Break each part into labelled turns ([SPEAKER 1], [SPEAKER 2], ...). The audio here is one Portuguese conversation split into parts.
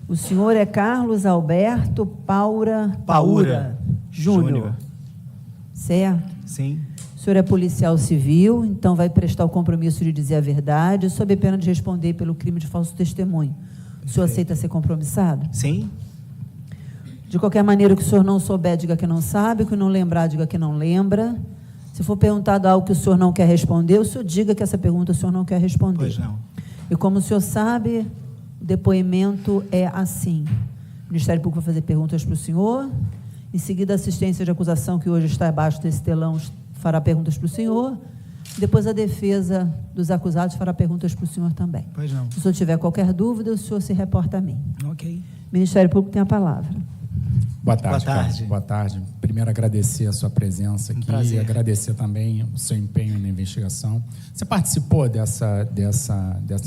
[SPEAKER 1] O senhor é Carlos Alberto Paura Júnior. Certo?
[SPEAKER 2] Sim.
[SPEAKER 1] O senhor é policial civil, então vai prestar o compromisso de dizer a verdade, sob a pena de responder pelo crime de falso testemunho. O senhor aceita ser compromissado?
[SPEAKER 2] Sim.
[SPEAKER 1] De qualquer maneira, o que o senhor não souber, diga que não sabe, o que não lembrar, diga que não lembra. Se for perguntado algo que o senhor não quer responder, o senhor diga que essa pergunta o senhor não quer responder.
[SPEAKER 2] Pois não.
[SPEAKER 1] E como o senhor sabe, o depoimento é assim. O Ministério Público vai fazer perguntas para o senhor. Em seguida, a assistência de acusação, que hoje está abaixo desse telão, fará perguntas para o senhor. Depois, a defesa dos acusados fará perguntas para o senhor também.
[SPEAKER 2] Pois não.
[SPEAKER 1] Se o senhor tiver qualquer dúvida, o senhor se reporta a mim.
[SPEAKER 2] Ok.
[SPEAKER 1] O Ministério Público tem a palavra.
[SPEAKER 3] Boa tarde,
[SPEAKER 2] Boa tarde.
[SPEAKER 3] Carlos. Boa tarde. Primeiro, agradecer a sua presença aqui e agradecer também o seu empenho na investigação. Você participou dessa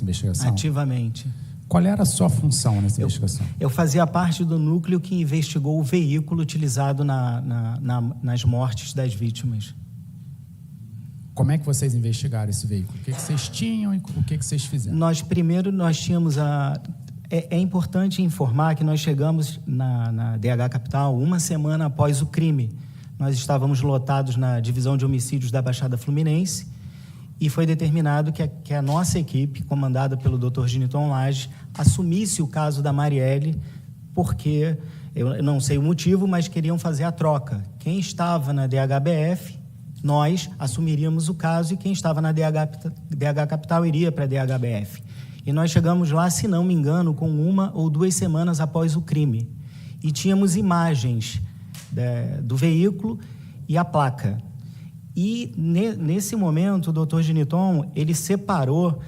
[SPEAKER 3] investigação?
[SPEAKER 2] Ativamente.
[SPEAKER 3] Qual era a sua função nessa investigação?
[SPEAKER 2] Eu fazia parte do núcleo que investigou o veículo utilizado nas mortes das vítimas.
[SPEAKER 3] Como é que vocês investigaram esse veículo? O que vocês tinham e o que vocês fizeram?
[SPEAKER 2] Nós tínhamos É importante informar que nós chegamos na DH Capital uma semana após o crime. Nós estávamos lotados na divisão de homicídios da Baixada Fluminense e foi determinado que a nossa equipe, comandada pelo Dr. Giniton Lage, assumisse o caso da Marielle, porque, eu não sei o motivo, mas queriam fazer a troca. Quem estava na DHBF, nós assumiríamos o caso, e quem estava na DH Capital iria para a DHBF. E nós chegamos lá, se não me engano, com 1 ou 2 semanas após o crime. E tínhamos imagens do veículo e a placa. E, nesse momento, o doutor Giniton, ele separou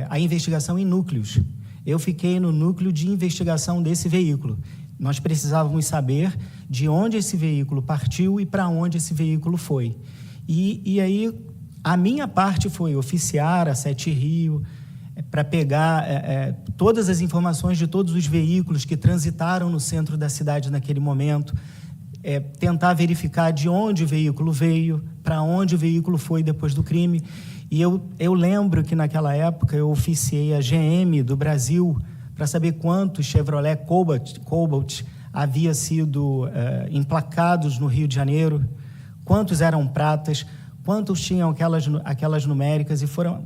[SPEAKER 2] a investigação em núcleos. Eu fiquei no núcleo de investigação desse veículo. Nós precisávamos saber de onde esse veículo partiu e para onde esse veículo foi. E aí, a minha parte foi oficiar a Sete Rio, para pegar todas as informações de todos os veículos que transitaram no centro da cidade naquele momento, tentar verificar de onde o veículo veio, para onde o veículo foi depois do crime. E eu lembro que, naquela época, eu oficiei a GM do Brasil para saber quantos Chevrolet Cobalt havia sido emplacados no Rio de Janeiro, quantos eram pratas, quantos tinham aquelas numéricas, e foram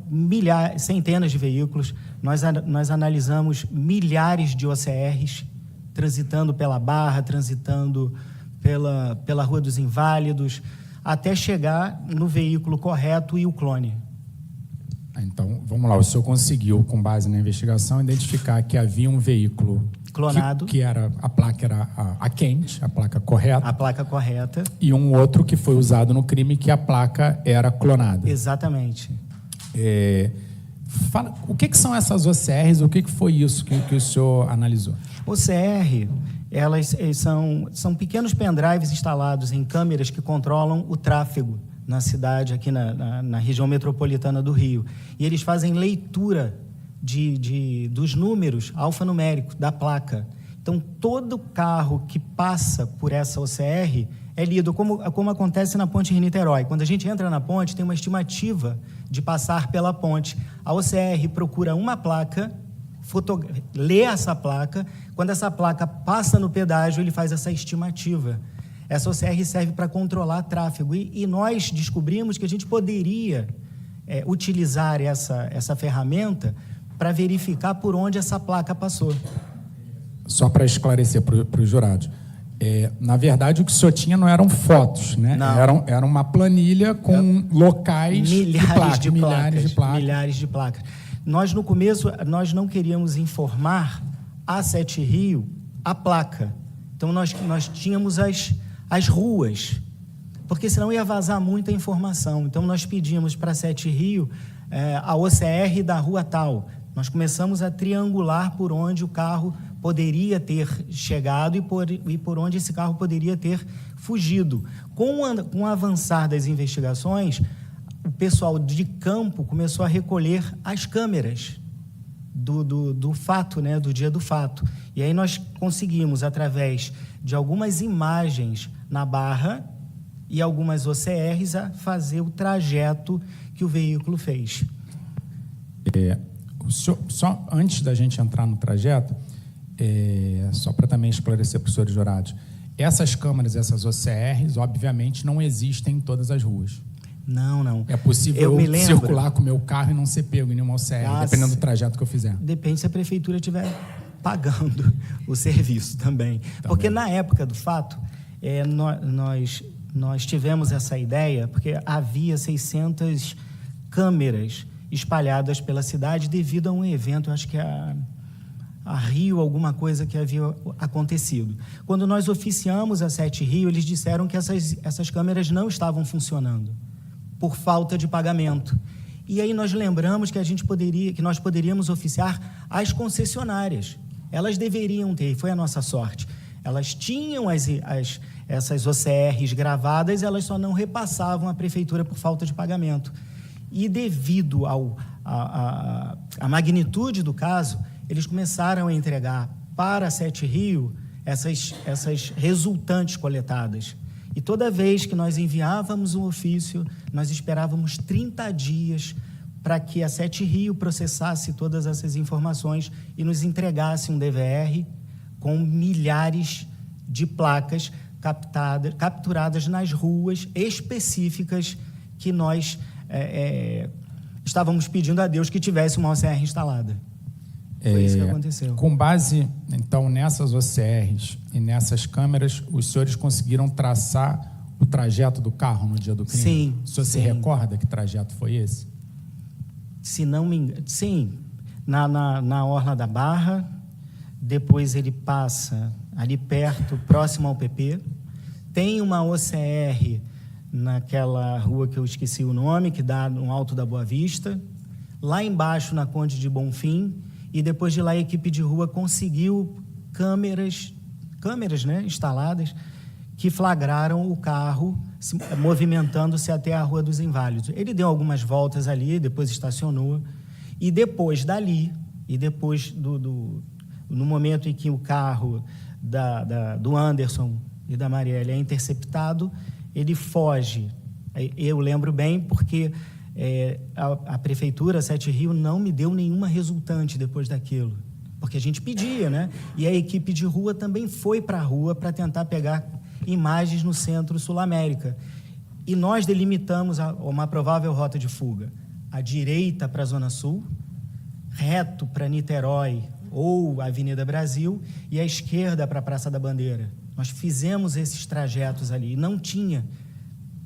[SPEAKER 2] centenas de veículos. Nós analisamos milhares de OCRs, transitando pela Barra, transitando pela Rua dos Inválidos, até chegar no veículo correto e o clone.
[SPEAKER 3] Então, vamos lá. O senhor conseguiu, com base na investigação, identificar que havia um veículo
[SPEAKER 2] clonado,
[SPEAKER 3] a placa era a quente, a placa correta.
[SPEAKER 2] A placa correta.
[SPEAKER 3] E um outro que foi usado no crime, que a placa era clonada.
[SPEAKER 2] Exatamente.
[SPEAKER 3] Fala, o que são essas OCRs? O que foi isso que o senhor analisou?
[SPEAKER 2] OCR, elas são pequenos pendrives instalados em câmeras que controlam o tráfego na cidade, aqui na região metropolitana do Rio. E eles fazem leitura dos números alfanuméricos da placa. Então, todo carro que passa por essa OCR é lido, como acontece na Ponte Rio-Niterói. Quando a gente entra na ponte, tem uma estimativa de passar pela ponte. A OCR procura uma placa, lê essa placa. Quando essa placa passa no pedágio, ele faz essa estimativa. Essa OCR serve para controlar tráfego. E nós descobrimos que a gente poderia utilizar essa ferramenta para verificar por onde essa placa passou.
[SPEAKER 3] Só para esclarecer para os jurados, na verdade, o que o senhor tinha não eram fotos, né? Era uma planilha com locais
[SPEAKER 2] milhares
[SPEAKER 3] de placas.
[SPEAKER 2] Milhares de placas. Nós, no começo, nós não queríamos informar a Sete Rio a placa. Então, nós tínhamos as ruas, porque senão ia vazar muita informação. Então, nós pedimos para a Sete Rio a OCR da rua tal. Nós começamos a triangular por onde o carro poderia ter chegado e por onde esse carro poderia ter fugido. Com o avançar das investigações, o pessoal de campo começou a recolher as câmeras do fato, né, do dia do fato. E aí nós conseguimos, através de algumas imagens na Barra e algumas OCRs, a fazer o trajeto que o veículo fez.
[SPEAKER 3] Só antes da gente entrar no trajeto, Só para também esclarecer para os senhores jurados, essas câmeras, essas OCRs, obviamente, não existem em todas as ruas.
[SPEAKER 2] Não.
[SPEAKER 3] É possível eu circular com o meu carro e não ser pego em nenhuma OCR, dependendo do trajeto que eu fizer.
[SPEAKER 2] Depende se a prefeitura estiver pagando o serviço também. Porque na época do fato, nós tivemos essa ideia, porque havia 600 câmeras espalhadas pela cidade devido a um evento, acho que a Rio, alguma coisa que havia acontecido. Quando nós oficiamos a 7 Rio, eles disseram que essas câmeras não estavam funcionando por falta de pagamento. E aí nós lembramos que nós poderíamos oficiar as concessionárias. Elas deveriam ter, e foi a nossa sorte. Elas tinham essas OCRs gravadas, elas só não repassavam à prefeitura por falta de pagamento. E devido à magnitude do caso, eles começaram a entregar para a 7 Rio essas resultantes coletadas. E toda vez que nós enviávamos um ofício, nós esperávamos 30 dias para que a 7 Rio processasse todas essas informações e nos entregasse um DVR com milhares de placas capturadas nas ruas específicas que nós estávamos pedindo a Deus que tivesse uma OCR instalada. Foi isso que aconteceu.
[SPEAKER 3] Com base, então, nessas OCRs e nessas câmeras, os senhores conseguiram traçar o trajeto do carro no dia do crime?
[SPEAKER 2] Sim.
[SPEAKER 3] O senhor se recorda que trajeto foi esse?
[SPEAKER 2] Se não me engano, sim. Na Orla da Barra, depois ele passa ali perto, próximo ao PP. Tem uma OCR naquela rua que eu esqueci o nome, que dá no Alto da Boa Vista. Lá embaixo, na Conde de Bonfim. E depois de lá, a equipe de rua conseguiu câmeras, né, instaladas, que flagraram o carro movimentando-se até a Rua dos Inválidos. Ele deu algumas voltas ali, depois estacionou. E depois dali, no momento em que o carro do Anderson e da Marielle é interceptado, ele foge. Eu lembro bem porque a prefeitura, a 7 Rio, não me deu nenhuma resultante depois daquilo, porque a gente pedia, né? E a equipe de rua também foi para a rua para tentar pegar imagens no Centro Sul América. E nós delimitamos uma provável rota de fuga. À direita para a Zona Sul, reto para Niterói ou Avenida Brasil, e à esquerda para a Praça da Bandeira. Nós fizemos esses trajetos ali e não tinha.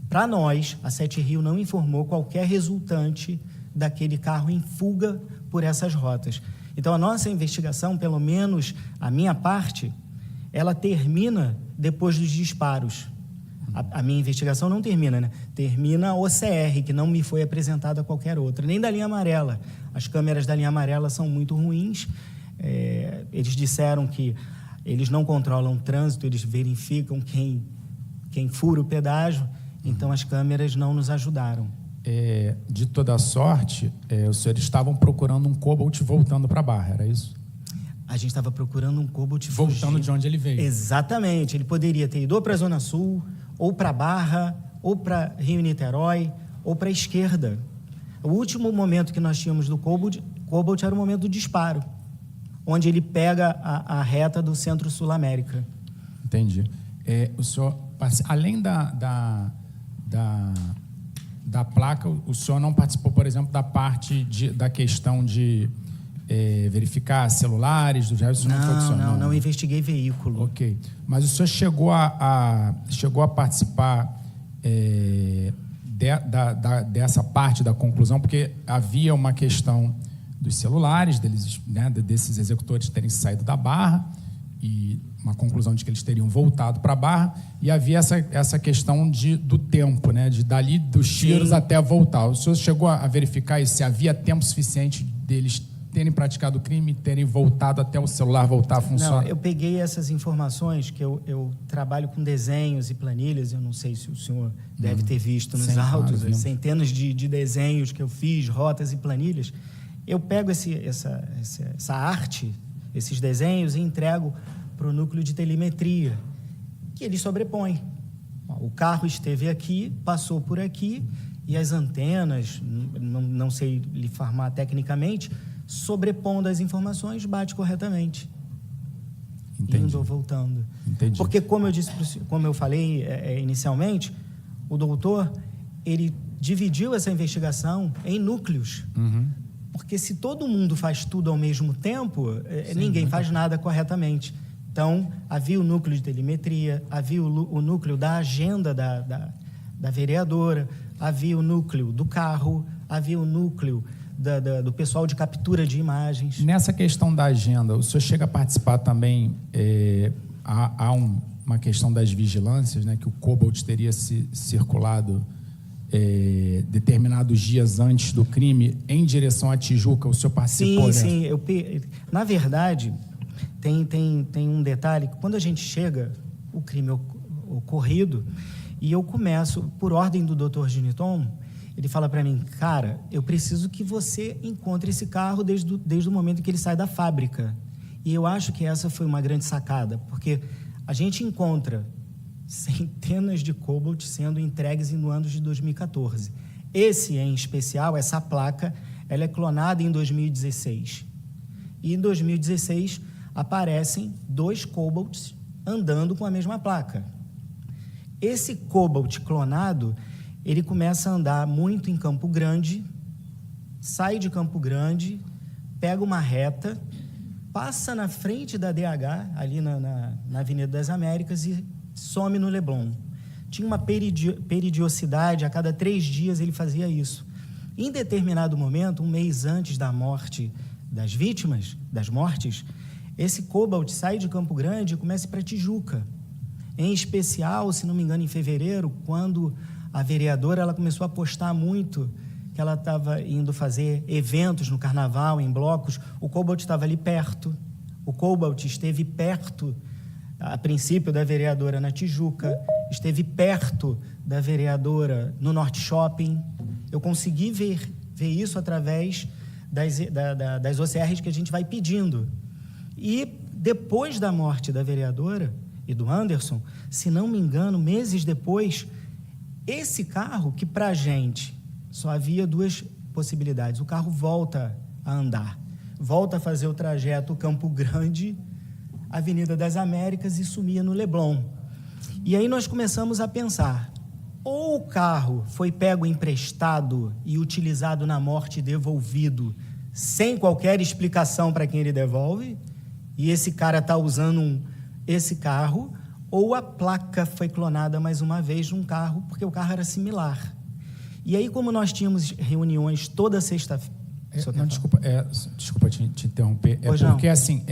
[SPEAKER 2] Para nós, a 7 Rio não informou qualquer resultante daquele carro em fuga por essas rotas. Então, a nossa investigação, pelo menos a minha parte, ela termina depois dos disparos. A minha investigação não termina, né? Termina a OCR, que não me foi apresentada a qualquer outra, nem da linha amarela. As câmeras da linha amarela são muito ruins. Eles disseram que eles não controlam o trânsito, eles verificam quem fura o pedágio. Então, as câmeras não nos ajudaram.
[SPEAKER 3] De toda sorte, os senhores estavam procurando um Cobalt voltando para a Barra, era isso?
[SPEAKER 2] A gente estava procurando um Cobalt
[SPEAKER 3] voltando de onde ele veio.
[SPEAKER 2] Exatamente. Ele poderia ter ido para a Zona Sul, ou para a Barra, ou para Rio e Niterói, ou para a esquerda. O último momento que nós tínhamos do Cobalt era o momento do disparo, onde ele pega a reta do Centro Sul América.
[SPEAKER 3] Entendi. O senhor, além da placa, o senhor não participou, por exemplo, da parte da questão de verificar celulares dos réus?
[SPEAKER 2] Não investiguei veículo.
[SPEAKER 3] Ok. Mas o senhor chegou a participar dessa parte da conclusão, porque havia uma questão dos celulares, desses executores terem saído da Barra, e uma conclusão de que eles teriam voltado para a Barra, e havia essa questão do tempo, né, dali dos tiros até voltar. O senhor chegou a verificar isso, se havia tempo suficiente deles terem praticado o crime, terem voltado até o celular voltar a funcionar?
[SPEAKER 2] Não, eu peguei essas informações, que eu trabalho com desenhos e planilhas, eu não sei se o senhor deve ter visto nos autos, centenas de desenhos que eu fiz, rotas e planilhas. Eu pego essa arte, esses desenhos, e entrego para o núcleo de telemetria, que ele sobrepõe. O carro esteve aqui, passou por aqui, e as antenas, não sei lhe informar tecnicamente, sobrepondo as informações, bate corretamente. indo ou voltando.
[SPEAKER 3] Entendi.
[SPEAKER 2] Porque, como eu falei inicialmente, o doutor, ele dividiu essa investigação em núcleos. Porque se todo mundo faz tudo ao mesmo tempo, ninguém faz nada corretamente. Então, havia o núcleo de telemetria, havia o núcleo da agenda da vereadora, havia o núcleo do carro, havia o núcleo do pessoal de captura de imagens.
[SPEAKER 3] Nessa questão da agenda, o senhor chega a participar também, há uma questão das vigilâncias, né, que o Cobalt teria circulado determinados dias antes do crime em direção à Tijuca. O senhor participou?
[SPEAKER 2] Sim. Na verdade, tem um detalhe, que quando a gente chega, o crime ocorrido, e eu começo, por ordem do Dr. Giniton, ele fala para mim, cara, eu preciso que você encontre esse carro desde o momento que ele sai da fábrica. E eu acho que essa foi uma grande sacada, porque a gente encontra centenas de Cobalt sendo entregues no ano de 2014. Esse, em especial, essa placa, ela é clonada em 2016. E em 2016 aparecem 2 Cobalts andando com a mesma placa. Esse Cobalt clonado, ele começa a andar muito em Campo Grande, sai de Campo Grande, pega uma reta, passa na frente da DH, ali na Avenida das Américas, e some no Leblon. Tinha uma periodicidade, a cada 3 dias ele fazia isso. Em determinado momento, um mês antes da morte das vítimas, das mortes, esse Cobalt sai de Campo Grande e começa para Tijuca. Em especial, se não me engano, em fevereiro, quando a vereadora ela começou a postar muito que ela estava indo fazer eventos no carnaval, em blocos, o Cobalt estava ali perto. O Cobalt esteve perto, a princípio, da vereadora na Tijuca, esteve perto da vereadora no Norte Shopping. Eu consegui ver isso através das OCRs que a gente vai pedindo. E depois da morte da vereadora e do Anderson, se não me engano, meses depois, esse carro, que para a gente só havia 2 possibilidades, o carro volta a andar, volta a fazer o trajeto Campo Grande, Avenida das Américas, e sumia no Leblon. E aí nós começamos a pensar, ou o carro foi pego emprestado e utilizado na morte e devolvido sem qualquer explicação para quem ele devolve, e esse cara está usando esse carro, ou a placa foi clonada mais uma vez num carro, porque o carro era similar. E aí, como nós tínhamos reuniões toda sexta-feira... Desculpa te interromper. Porque, assim,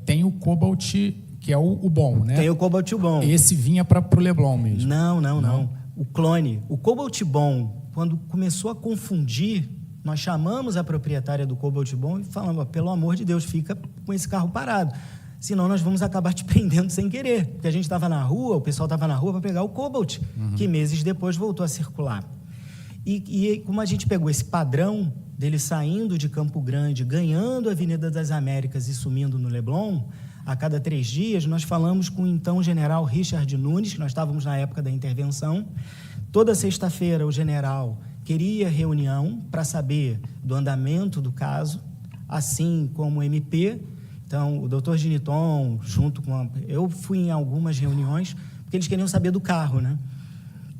[SPEAKER 2] tem o Cobalt, que é o bom, né? Tem o Cobalt bom.
[SPEAKER 3] Esse vinha para o Leblon mesmo.
[SPEAKER 2] Não. O clone. O Cobalt bom, quando começou a confundir, nós chamamos a proprietária do Cobalt bom e falamos, pelo amor de Deus, fica com esse carro parado. Senão nós vamos acabar te prendendo sem querer. Porque a gente estava na rua, o pessoal estava na rua para pegar o Cobalt, que meses depois voltou a circular. E como a gente pegou esse padrão dele saindo de Campo Grande, ganhando a Avenida das Américas e sumindo no Leblon, a cada 3 dias, nós falamos com o então general Richard Nunes, que nós estávamos na época da intervenção. Toda sexta-feira o general queria reunião para saber do andamento do caso, assim como o MP. Então, o doutor Giniton, junto com... Eu fui em algumas reuniões, porque eles queriam saber do carro, né?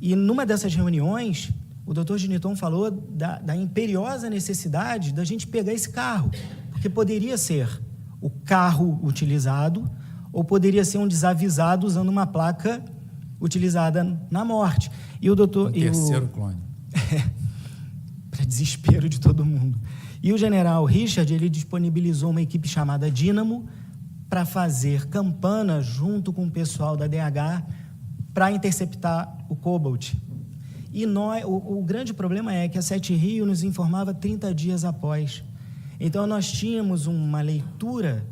[SPEAKER 2] E numa dessas reuniões, o doutor Giniton falou da imperiosa necessidade da gente pegar esse carro, porque poderia ser o carro utilizado ou poderia ser um desavisado usando uma placa utilizada na morte. E o doutor...
[SPEAKER 3] terceiro clone.
[SPEAKER 2] Para desespero de todo mundo. E o general Richard, ele disponibilizou uma equipe chamada Dínamo para fazer campana junto com o pessoal da DH para interceptar o Cobalt. E o grande problema é que a Sete Rio nos informava 30 dias após. Então, nós tínhamos uma leitura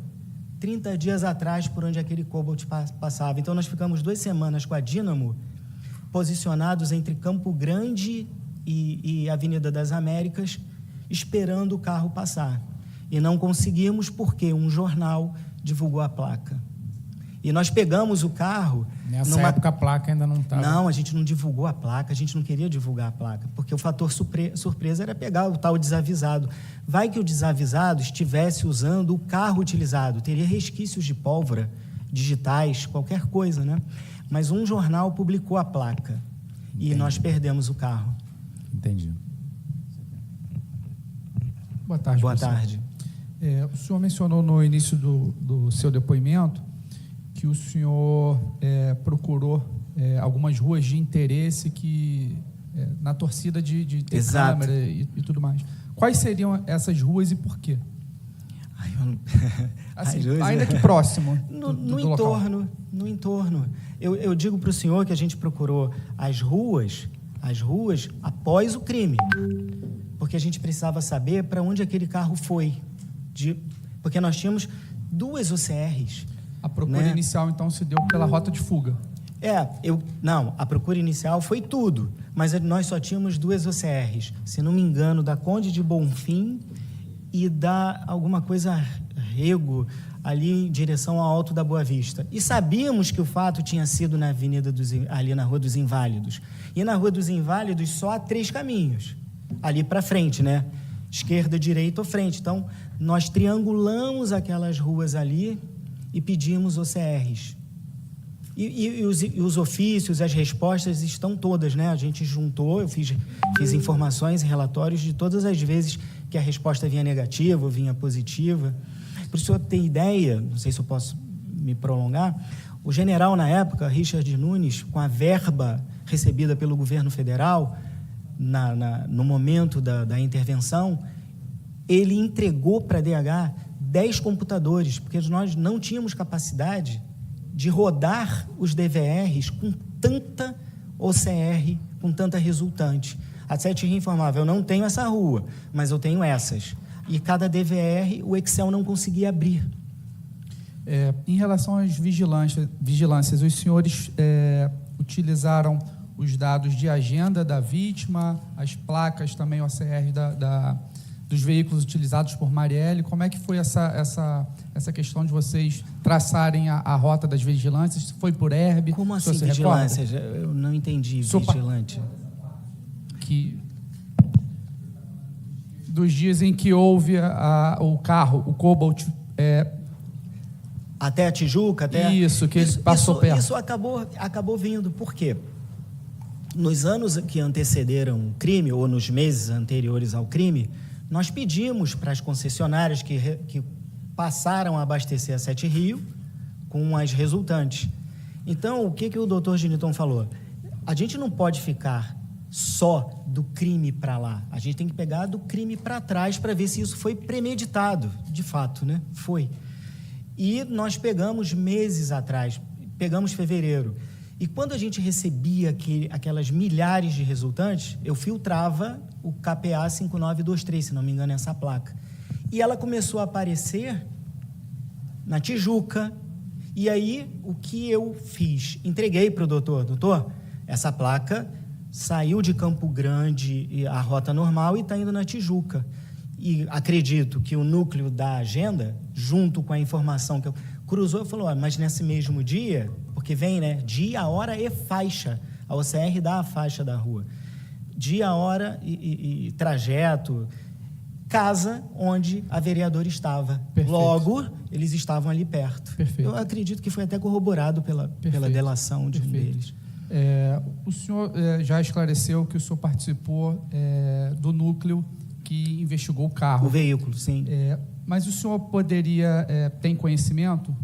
[SPEAKER 2] 30 dias atrás por onde aquele Cobalt passava. Então, nós ficamos 2 semanas com a Dínamo posicionados entre Campo Grande e Avenida das Américas, esperando o carro passar. E não conseguimos porque um jornal divulgou a placa. E nós pegamos o carro...
[SPEAKER 3] Nessa época a placa ainda não estava...
[SPEAKER 2] Não, a gente não divulgou a placa, a gente não queria divulgar a placa, porque o fator surpresa era pegar o tal desavisado. Vai que o desavisado estivesse usando o carro utilizado, teria resquícios de pólvora digitais, qualquer coisa, né? Mas um jornal publicou a placa e nós perdemos o carro.
[SPEAKER 3] Entendi.
[SPEAKER 4] Boa tarde,
[SPEAKER 2] Boa
[SPEAKER 4] professor.
[SPEAKER 2] tarde.
[SPEAKER 4] O senhor mencionou no início do seu depoimento que o senhor procurou algumas ruas de interesse na torcida de ter
[SPEAKER 2] Exato.
[SPEAKER 4] câmera e tudo mais. Quais seriam essas ruas e por quê?
[SPEAKER 2] Ai, eu não...
[SPEAKER 4] Assim,
[SPEAKER 2] As ruas,
[SPEAKER 4] ainda que próximo
[SPEAKER 2] No
[SPEAKER 4] do local.
[SPEAKER 2] entorno. Eu digo para o senhor que a gente procurou as ruas após o crime, porque a gente precisava saber para onde aquele carro foi, porque nós tínhamos 2 OCRs.
[SPEAKER 4] A procura
[SPEAKER 2] né?
[SPEAKER 4] inicial, então, se deu pela rota de fuga.
[SPEAKER 2] Não, a procura inicial foi tudo, mas nós só tínhamos 2 OCRs, se não me engano, da Conde de Bonfim e da alguma coisa Rego, ali em direção ao Alto da Boa Vista. E sabíamos que o fato tinha sido na ali na Rua dos Inválidos. E na Rua dos Inválidos só há 3 caminhos, ali para frente, né? Esquerda, direita ou frente. Então, nós triangulamos aquelas ruas ali e pedimos OCRs. E os ofícios, as respostas estão todas, né? A gente juntou, eu fiz informações e relatórios de todas as vezes que a resposta vinha negativa ou vinha positiva. Para o senhor ter ideia, não sei se eu posso me prolongar, o general, na época, Richard Nunes, com a verba recebida pelo governo federal, no momento da intervenção, ele entregou para a DH 10 computadores, porque nós não tínhamos capacidade de rodar os DVRs com tanta OCR, com tanta resultante. A 7 Rio informava, eu não tenho essa rua, mas eu tenho essas. E cada DVR, o Excel não conseguia abrir.
[SPEAKER 4] Em relação às vigilâncias, os senhores utilizaram os dados de agenda da vítima, as placas também, o OCR dos veículos utilizados por Marielle. Como é que foi essa questão de vocês traçarem a rota das vigilâncias? Foi por herb?
[SPEAKER 2] Como assim vigilância? Eu não entendi, vigilante.
[SPEAKER 4] Dos dias em que houve o carro, o Cobalt...
[SPEAKER 2] Até a Tijuca?
[SPEAKER 4] Isso, que ele passou perto.
[SPEAKER 2] Isso acabou vindo. Por quê? Nos anos que antecederam o crime, ou nos meses anteriores ao crime, nós pedimos para as concessionárias que passaram a abastecer a 7 Rio com as resultantes. Então, o que o doutor Geniton falou? A gente não pode ficar só do crime para lá. A gente tem que pegar do crime para trás para ver se isso foi premeditado, de fato, né? Foi. E nós pegamos meses atrás, pegamos fevereiro. E quando a gente recebia aquelas milhares de resultantes, eu filtrava o KPA 5923, se não me engano, é essa placa. E ela começou a aparecer na Tijuca. E aí, o que eu fiz? Entreguei para o doutor. Doutor, essa placa saiu de Campo Grande, a rota normal, e está indo na Tijuca. E acredito que o núcleo da agenda, junto com a informação que eu cruzou, eu falou, mas nesse mesmo dia, porque vem, né, dia, hora e faixa, a OCR dá a faixa da rua, dia, hora e trajeto, casa onde a vereadora estava.
[SPEAKER 4] Perfeito.
[SPEAKER 2] Logo, eles estavam ali perto.
[SPEAKER 4] Perfeito.
[SPEAKER 2] Eu acredito que foi até corroborado pela delação de um deles.
[SPEAKER 4] O senhor já esclareceu que o senhor participou do núcleo que investigou o carro.
[SPEAKER 2] O veículo, sim.
[SPEAKER 4] Mas o senhor poderia, tem conhecimento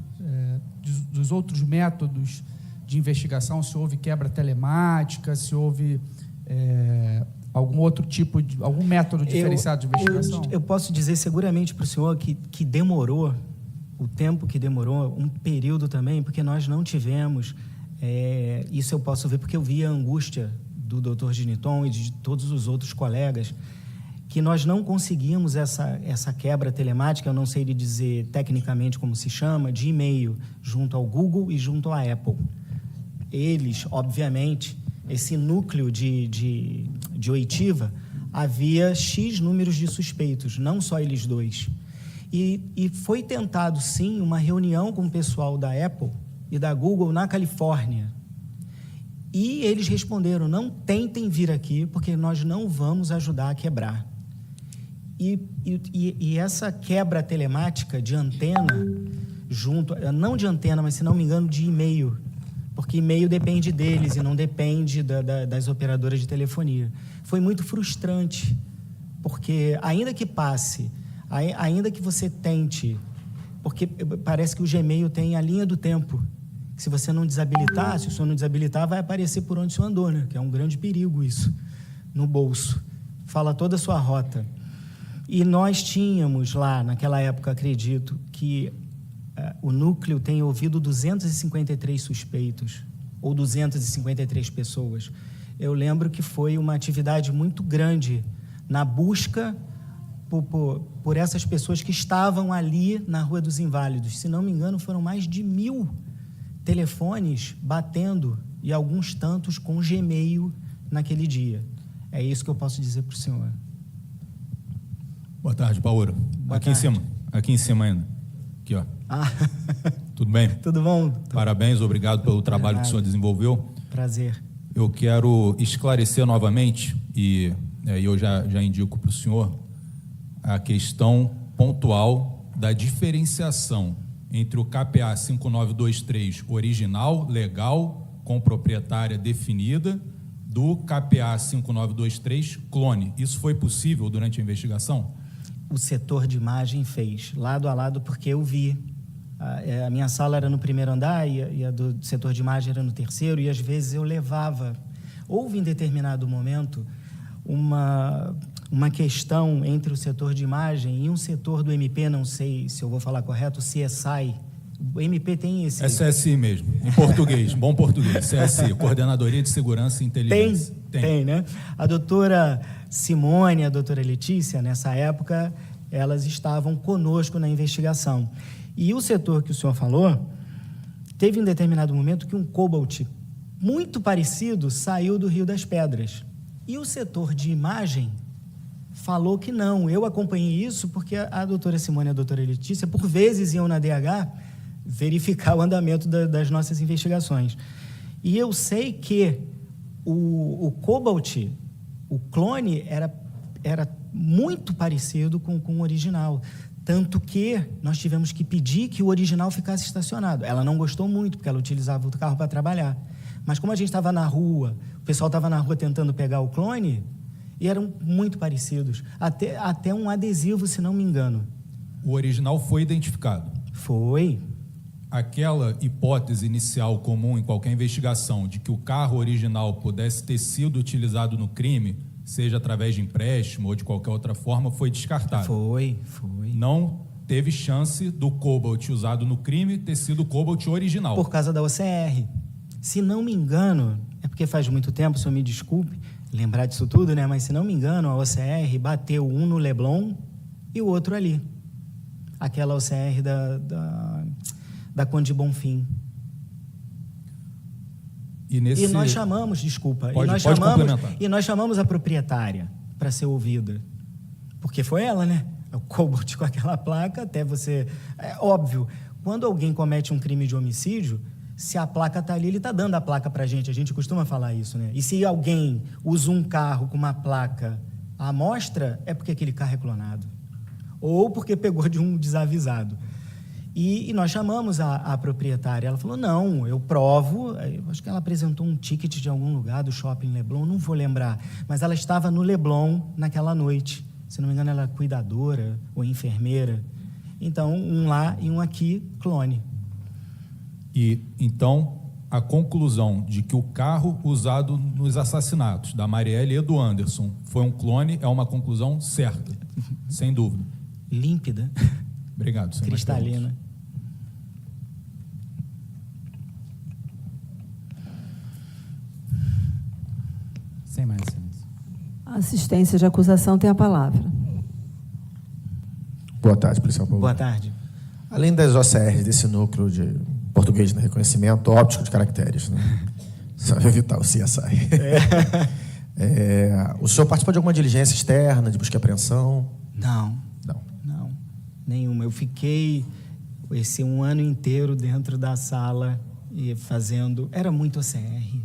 [SPEAKER 4] dos outros métodos de investigação? Se houve quebra telemática, se houve algum outro tipo de, algum método diferenciado de investigação?
[SPEAKER 2] Eu posso dizer seguramente para o senhor que demorou, o tempo que demorou, um período também, porque nós não tivemos, isso eu posso ver porque eu vi a angústia do Dr. Geniton e de todos os outros colegas, que nós não conseguimos essa quebra telemática, eu não sei lhe dizer tecnicamente como se chama, de e-mail, junto ao Google e junto à Apple. Eles, obviamente, esse núcleo de oitiva, havia X números de suspeitos, não só eles dois. E foi tentado, sim, uma reunião com o pessoal da Apple e da Google na Califórnia. E eles responderam, não tentem vir aqui, porque nós não vamos ajudar a quebrar. E essa quebra telemática de antena junto, não de antena, mas se não me engano de e-mail, porque e-mail depende deles e não depende das operadoras de telefonia. Foi muito frustrante, porque ainda que passe, ainda que você tente, porque parece que o Gmail tem a linha do tempo. Se você não desabilitar, se o senhor não desabilitar, vai aparecer por onde o senhor andou, né? Que é um grande perigo isso, no bolso. Fala toda a sua rota. E nós tínhamos lá, naquela época, acredito, que o núcleo tem ouvido 253 suspeitos, ou 253 pessoas. Eu lembro que foi uma atividade muito grande na busca por essas pessoas que estavam ali na Rua dos Inválidos. Se não me engano, foram mais de 1.000 telefones batendo e alguns tantos com Gmail naquele dia. É isso que eu posso dizer para o senhor.
[SPEAKER 5] Boa tarde, Paola. Aqui em cima ainda. Aqui, ó. Tudo bem?
[SPEAKER 2] Tudo bom?
[SPEAKER 5] Parabéns, obrigado pelo trabalho que o senhor desenvolveu.
[SPEAKER 2] Prazer.
[SPEAKER 5] Eu quero esclarecer novamente, e eu já indico para o senhor, a questão pontual da diferenciação entre o KPA 5923 original, legal, com proprietária definida, do KPA 5923 clone. Isso foi possível durante a investigação?
[SPEAKER 2] O setor de imagem fez, lado a lado, porque eu vi. A minha sala era no primeiro andar e a do setor de imagem era no terceiro, e às vezes eu levava. Houve em determinado momento uma questão entre o setor de imagem e um setor do MP, não sei se eu vou falar correto, CSI. O MP tem esse...
[SPEAKER 5] É CSI mesmo, em português, bom português. CSI, Coordenadoria de Segurança e Inteligência.
[SPEAKER 2] Tem, né? A doutora Simone e a doutora Letícia, nessa época, elas estavam conosco na investigação. E o setor que o senhor falou, teve em determinado momento que um Cobalt muito parecido saiu do Rio das Pedras. E o setor de imagem falou que não. Eu acompanhei isso porque a doutora Simone e a doutora Letícia, por vezes, iam na DH verificar o andamento das nossas investigações. E eu sei que o Cobalt, o clone, era muito parecido com o original. Tanto que nós tivemos que pedir que o original ficasse estacionado. Ela não gostou muito, porque ela utilizava o carro para trabalhar. Mas como a gente estava na rua, o pessoal estava na rua tentando pegar o clone, e eram muito parecidos. Até um adesivo, se não me engano.
[SPEAKER 5] O original foi identificado?
[SPEAKER 2] Foi.
[SPEAKER 5] Aquela hipótese inicial comum em qualquer investigação de que o carro original pudesse ter sido utilizado no crime, seja através de empréstimo ou de qualquer outra forma, foi descartada.
[SPEAKER 2] Foi.
[SPEAKER 5] Não teve chance do Cobalt usado no crime ter sido o Cobalt original.
[SPEAKER 2] Por causa da OCR. Se não me engano, é porque faz muito tempo, o senhor me desculpe lembrar disso tudo, né? Mas se não me engano, a OCR bateu um no Leblon e o outro ali. Aquela OCR da Conde Bonfim. E nós chamamos, desculpa, e nós chamamos a proprietária para ser ouvida, porque foi ela, né? O Cobalt com aquela placa, até você... É óbvio, quando alguém comete um crime de homicídio, se a placa está ali, ele está dando a placa para a gente costuma falar isso, né? E se alguém usa um carro com uma placa à amostra, é porque aquele carro é clonado, ou porque pegou de um desavisado. E nós chamamos a proprietária, ela falou, não, eu provo, acho que ela apresentou um ticket de algum lugar do shopping Leblon, não vou lembrar, mas ela estava no Leblon naquela noite, se não me engano ela é cuidadora ou enfermeira, então um lá e um aqui, clone.
[SPEAKER 5] E então a conclusão de que o carro usado nos assassinatos da Marielle e do Anderson foi um clone é uma conclusão certa, sem dúvida.
[SPEAKER 2] Límpida.
[SPEAKER 5] Obrigado.
[SPEAKER 2] Cristalina.
[SPEAKER 4] Sem mais.
[SPEAKER 1] A assistência de acusação tem a palavra.
[SPEAKER 6] Boa tarde, policial Paulo.
[SPEAKER 2] Boa tarde.
[SPEAKER 6] Além das OCRs desse núcleo de português de reconhecimento óptico de caracteres, né? Só evitar o CSI. O senhor participou de alguma diligência externa, de busca e apreensão?
[SPEAKER 2] Não, nenhuma. Eu fiquei esse um ano inteiro dentro da sala e fazendo... Era muito OCR,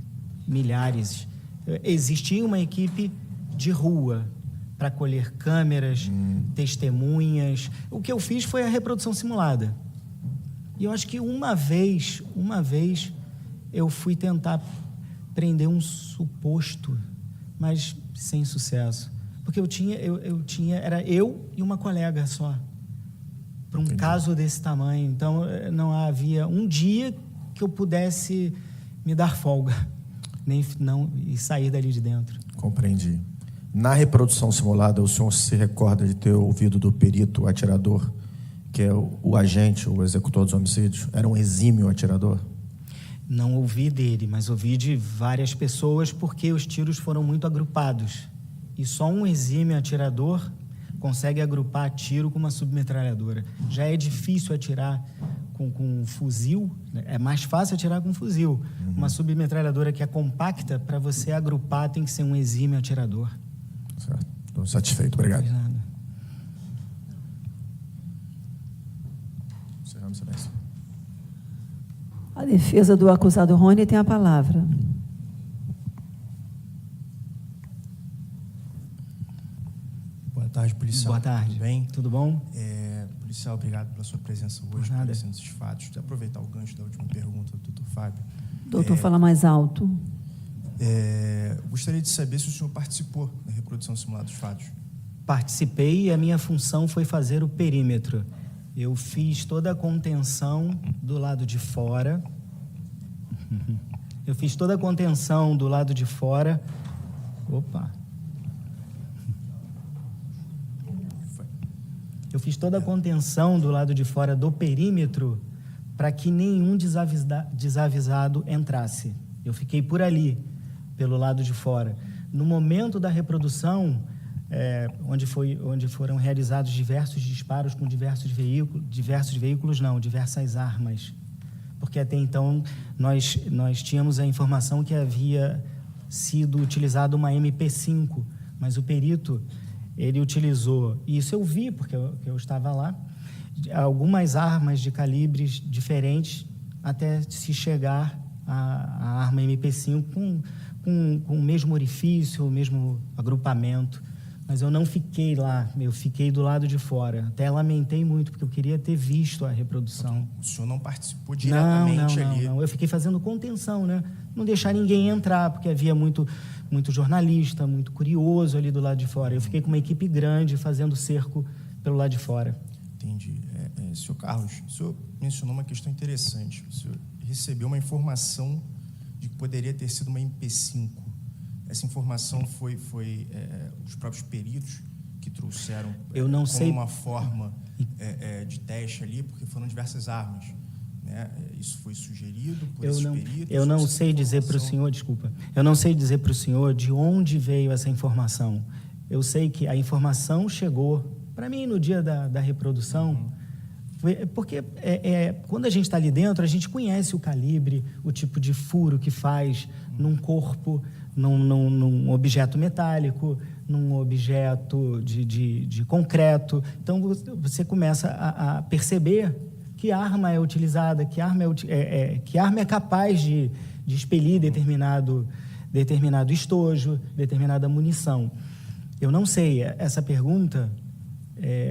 [SPEAKER 2] milhares. Existia uma equipe de rua para colher câmeras, testemunhas. O que eu fiz foi a reprodução simulada. E eu acho que uma vez, eu fui tentar prender um suposto, mas sem sucesso. Porque era eu e uma colega só, para um caso desse tamanho. Então, não havia um dia que eu pudesse me dar folga e sair dali de dentro.
[SPEAKER 6] Compreendi. Na reprodução simulada, o senhor se recorda de ter ouvido do perito atirador, que é o agente, o executor dos homicídios? Era um exímio atirador?
[SPEAKER 2] Não ouvi dele, mas ouvi de várias pessoas, porque os tiros foram muito agrupados. E só um exímio atirador consegue agrupar tiro com uma submetralhadora. Já é difícil atirar com um fuzil, né? É mais fácil atirar com um fuzil. Uma submetralhadora que é compacta, para você agrupar tem que ser um exímio atirador.
[SPEAKER 6] Certo. Estou satisfeito. Obrigado. Encerramos o silêncio.
[SPEAKER 1] A defesa do acusado Rony tem a palavra.
[SPEAKER 7] Boa tarde, policial.
[SPEAKER 2] Boa tarde.
[SPEAKER 7] Tudo bem?
[SPEAKER 2] Tudo bom?
[SPEAKER 7] Policial, obrigado pela sua presença hoje,
[SPEAKER 2] Nada.
[SPEAKER 7] conhecendo esses fatos. Vou aproveitar o gancho da última pergunta do Dr. Fábio.
[SPEAKER 1] Doutor, fala mais alto.
[SPEAKER 7] Gostaria de saber se o senhor participou da reprodução simulada dos fatos.
[SPEAKER 2] Participei e a minha função foi fazer o perímetro. Eu fiz toda a contenção do lado de fora. Eu fiz toda a contenção do lado de fora. Opa! Eu fiz toda a contenção do lado de fora do perímetro para que nenhum desavisado entrasse. Eu fiquei por ali, pelo lado de fora. No momento da reprodução, onde foram realizados diversos disparos com diversas armas, porque até então nós tínhamos a informação que havia sido utilizada uma MP5, mas o perito, ele utilizou, e isso eu vi, porque eu estava lá, algumas armas de calibres diferentes até se chegar à arma MP5 com o mesmo orifício, o mesmo agrupamento. Mas eu não fiquei lá, eu fiquei do lado de fora. Até lamentei muito, porque eu queria ter visto a reprodução.
[SPEAKER 7] Então, o senhor não participou diretamente ali?
[SPEAKER 2] Não. Eu fiquei fazendo contenção, né? Não deixar ninguém entrar, porque havia muito jornalista, muito curioso ali do lado de fora. Eu fiquei com uma equipe grande fazendo cerco pelo lado de fora.
[SPEAKER 7] Entendi. Senhor Carlos, o senhor mencionou uma questão interessante. O senhor recebeu uma informação de que poderia ter sido uma MP5. Essa informação foi os próprios peritos que trouxeram como uma forma de teste ali, porque foram diversas armas, né? Isso foi sugerido por esses peritos?
[SPEAKER 2] Eu não sei dizer para o senhor, desculpa, eu não sei dizer para o senhor de onde veio essa informação. Eu sei que a informação chegou para mim no dia da reprodução, porque quando a gente está ali dentro, a gente conhece o calibre, o tipo de furo que faz num corpo, num objeto metálico, num objeto de concreto. Então, você começa a perceber que arma é utilizada, que arma é capaz de expelir determinado estojo, determinada munição. Eu não sei, essa pergunta,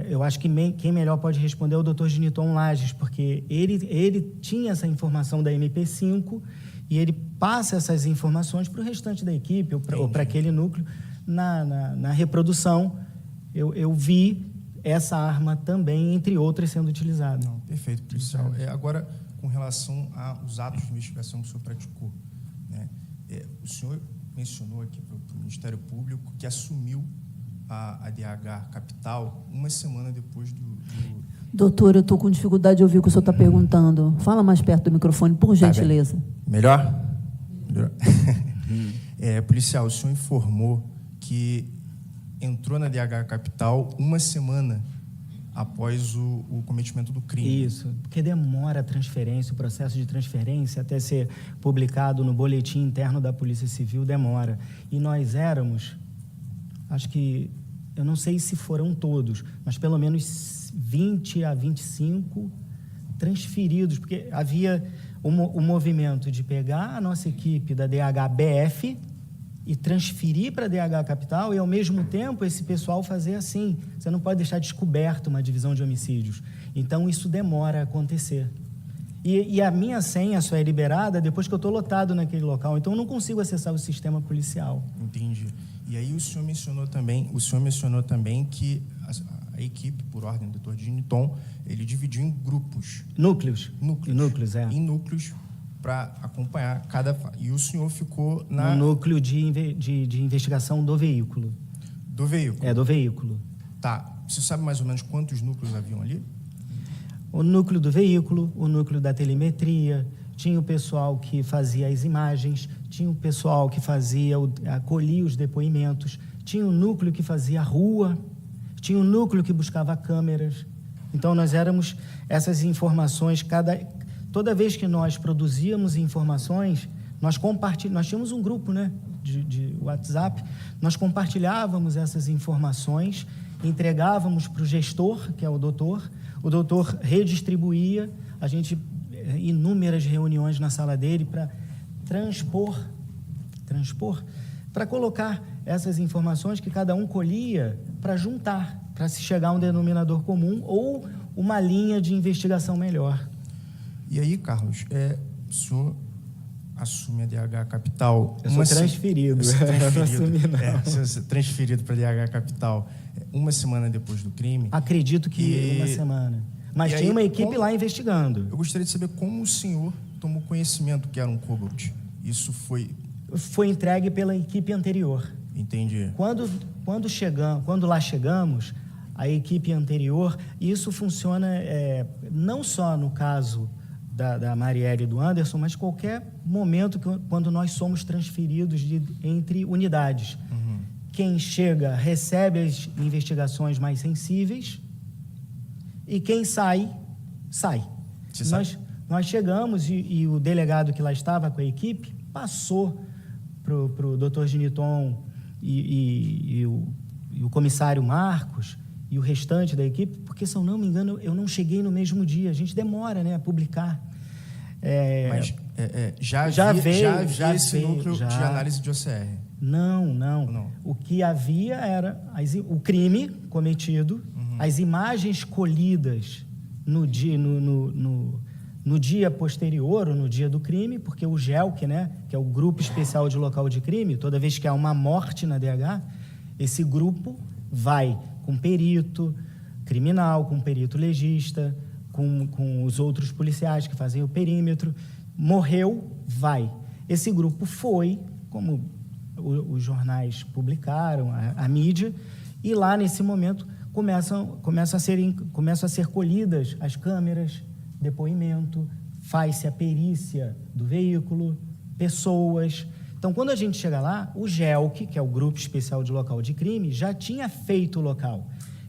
[SPEAKER 2] eu acho que quem melhor pode responder é o Dr. Giniton Lages, porque ele tinha essa informação da MP5 e ele passa essas informações para o restante da equipe ou para aquele núcleo. Na reprodução, eu vi essa arma também, entre outras, sendo utilizada.
[SPEAKER 7] Não, perfeito, policial. Agora, com relação aos atos de investigação que o senhor praticou, né? O senhor mencionou aqui para o Ministério Público que assumiu a DH Capital uma semana depois do...
[SPEAKER 1] Doutor, eu estou com dificuldade de ouvir o que o senhor está perguntando. Fala mais perto do microfone, por gentileza.
[SPEAKER 6] Melhor?
[SPEAKER 7] Policial, o senhor informou que entrou na DH Capital uma semana após o cometimento do crime.
[SPEAKER 2] Isso, porque demora a transferência, o processo de transferência até ser publicado no boletim interno da Polícia Civil, demora. E nós éramos, acho que, eu não sei se foram todos, mas pelo menos 20 a 25 transferidos, porque havia o movimento de pegar a nossa equipe da DHBF e transferir para a DH Capital e, ao mesmo tempo, esse pessoal fazer assim. Você não pode deixar descoberto uma divisão de homicídios. Então, isso demora a acontecer. E a minha senha só é liberada depois que eu estou lotado naquele local. Então, eu não consigo acessar o sistema policial.
[SPEAKER 7] Entendi. E aí o senhor mencionou também que a equipe, por ordem do Dr. Giniton, ele dividiu em grupos.
[SPEAKER 2] Núcleos, é.
[SPEAKER 7] Em núcleos para acompanhar cada... E o senhor ficou
[SPEAKER 2] No núcleo de investigação do veículo.
[SPEAKER 7] Do veículo?
[SPEAKER 2] É, do veículo.
[SPEAKER 7] Tá. Você sabe mais ou menos quantos núcleos haviam ali?
[SPEAKER 2] O núcleo do veículo, o núcleo da telemetria, tinha o pessoal que fazia as imagens, tinha o pessoal que acolhia os depoimentos, tinha o núcleo que fazia a rua, tinha o núcleo que buscava câmeras. Então, nós éramos essas informações, toda vez que nós produzíamos informações, nós tínhamos um grupo, né, de WhatsApp, nós compartilhávamos essas informações, entregávamos para o gestor, que é o doutor redistribuía, a gente, inúmeras reuniões na sala dele para transpor, para colocar essas informações que cada um colhia para juntar, para se chegar a um denominador comum ou uma linha de investigação melhor.
[SPEAKER 7] E aí, Carlos, o senhor assume a DH Capital...
[SPEAKER 2] Eu sou transferido.
[SPEAKER 7] Você é transferido para a DH Capital uma semana depois do crime.
[SPEAKER 2] Acredito que uma semana. Mas tinha uma equipe lá investigando.
[SPEAKER 7] Eu gostaria de saber como o senhor tomou conhecimento que era um Cobalt. Isso foi
[SPEAKER 2] entregue pela equipe anterior.
[SPEAKER 7] Entendi.
[SPEAKER 2] Quando lá chegamos, a equipe anterior, isso funciona não só no caso da Marielle e do Anderson, mas qualquer momento quando nós somos transferidos entre unidades.
[SPEAKER 7] Uhum.
[SPEAKER 2] Quem chega recebe as investigações mais sensíveis e quem sai. Nós chegamos e o delegado que lá estava com a equipe passou para o Dr. Giniton e o comissário Marcos e o restante da equipe, porque, se eu não me engano, eu não cheguei no mesmo dia. A gente demora, né, a publicar.
[SPEAKER 7] Mas já havia esse núcleo de análise de OCR?
[SPEAKER 2] Não. O que havia era o crime cometido, as imagens colhidas no dia posterior, ou no dia do crime, porque o GELC, né, que é o Grupo Especial de Local de Crime, toda vez que há uma morte na DH, esse grupo vai com perito criminal, com perito legista, com os outros policiais que fazem o perímetro. Morreu, vai. Esse grupo foi, como os jornais publicaram, a mídia, e lá, nesse momento, começam a ser colhidas as câmeras, depoimento, faz-se a perícia do veículo, pessoas. Então, quando a gente chega lá, o GELC, que é o Grupo Especial de Local de Crime, já tinha feito o local.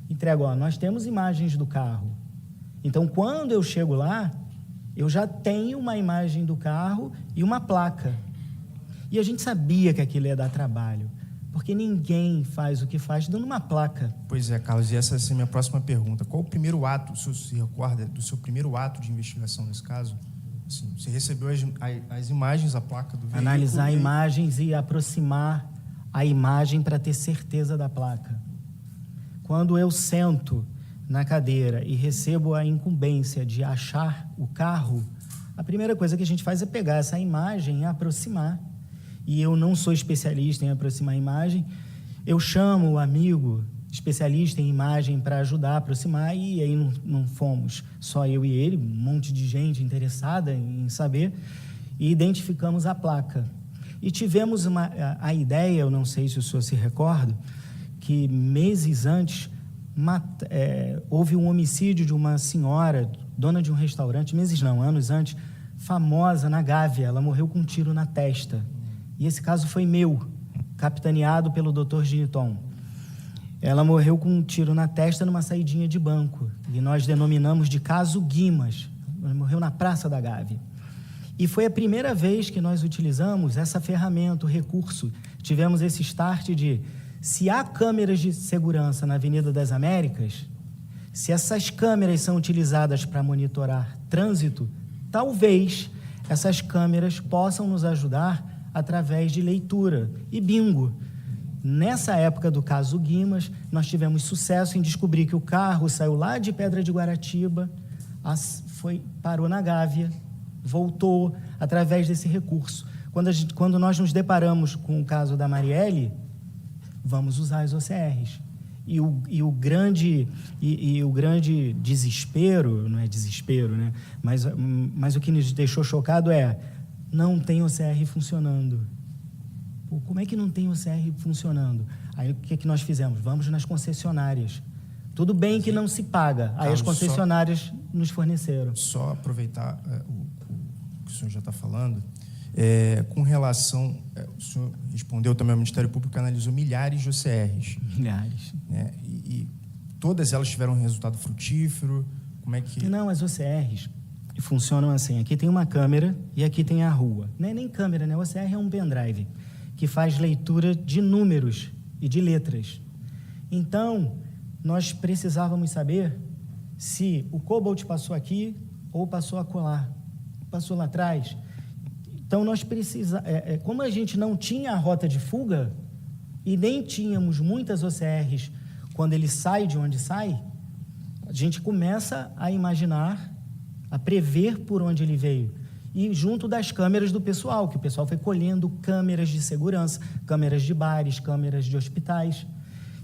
[SPEAKER 2] Entrega, nós temos imagens do carro. Então, quando eu chego lá, eu já tenho uma imagem do carro e uma placa. E a gente sabia que aquilo ia dar trabalho, porque ninguém faz o que faz dando uma placa.
[SPEAKER 7] Pois é, Carlos, e essa é a minha próxima pergunta. Qual o primeiro ato, o senhor se recorda do seu primeiro ato de investigação nesse caso? Assim, você recebeu as imagens, a placa do veículo?
[SPEAKER 2] Analisar imagens e aproximar a imagem para ter certeza da placa. Quando eu sento na cadeira e recebo a incumbência de achar o carro, a primeira coisa que a gente faz é pegar essa imagem e aproximar. E eu não sou especialista em aproximar a imagem, eu chamo o amigo especialista em imagem para ajudar a aproximar, e aí não fomos só eu e ele, um monte de gente interessada em saber, e identificamos a placa. E tivemos a ideia, eu não sei se o senhor se recorda, que meses antes houve um homicídio de uma senhora, dona de um restaurante, anos antes, famosa na Gávea. Ela morreu com um tiro na testa. E esse caso foi meu, capitaneado pelo Dr. Giniton. Ela morreu com um tiro na testa numa saidinha de banco, e nós denominamos de caso Guimas. Ela morreu na Praça da Gávea. E foi a primeira vez que nós utilizamos essa ferramenta, o recurso. Tivemos esse start de, se há câmeras de segurança na Avenida das Américas, se essas câmeras são utilizadas para monitorar trânsito, talvez essas câmeras possam nos ajudar através de leitura e bingo. Nessa época do caso Guimas, nós tivemos sucesso em descobrir que o carro saiu lá de Pedra de Guaratiba, parou na Gávea, voltou através desse recurso. Quando nós nos deparamos com o caso da Marielle, vamos usar as OCRs. E o grande desespero, não é desespero, né? Mas o que nos deixou chocado é, não tem OCR funcionando. Pô, como é que não tem OCR funcionando? Aí o que nós fizemos? Vamos nas concessionárias. Tudo bem que não se paga. Aí as concessionárias nos forneceram.
[SPEAKER 7] Só aproveitar o que o senhor já está falando, com relação... o senhor respondeu também ao Ministério Público que analisou milhares de OCRs.
[SPEAKER 2] Milhares.
[SPEAKER 7] Né? E todas elas tiveram um resultado frutífero? Como é que...
[SPEAKER 2] Não, as OCRs funcionam assim. Aqui tem uma câmera e aqui tem a rua. Não é nem câmera, né? O OCR é um pendrive que faz leitura de números e de letras. Então, nós precisávamos saber se o Cobalt passou aqui ou passou acolá, passou lá atrás. Então, nós precisamos... como a gente não tinha a rota de fuga e nem tínhamos muitas OCRs quando ele sai de onde sai, a gente começa a imaginar, a prever por onde ele veio. E junto das câmeras do pessoal, que o pessoal foi colhendo câmeras de segurança, câmeras de bares, câmeras de hospitais.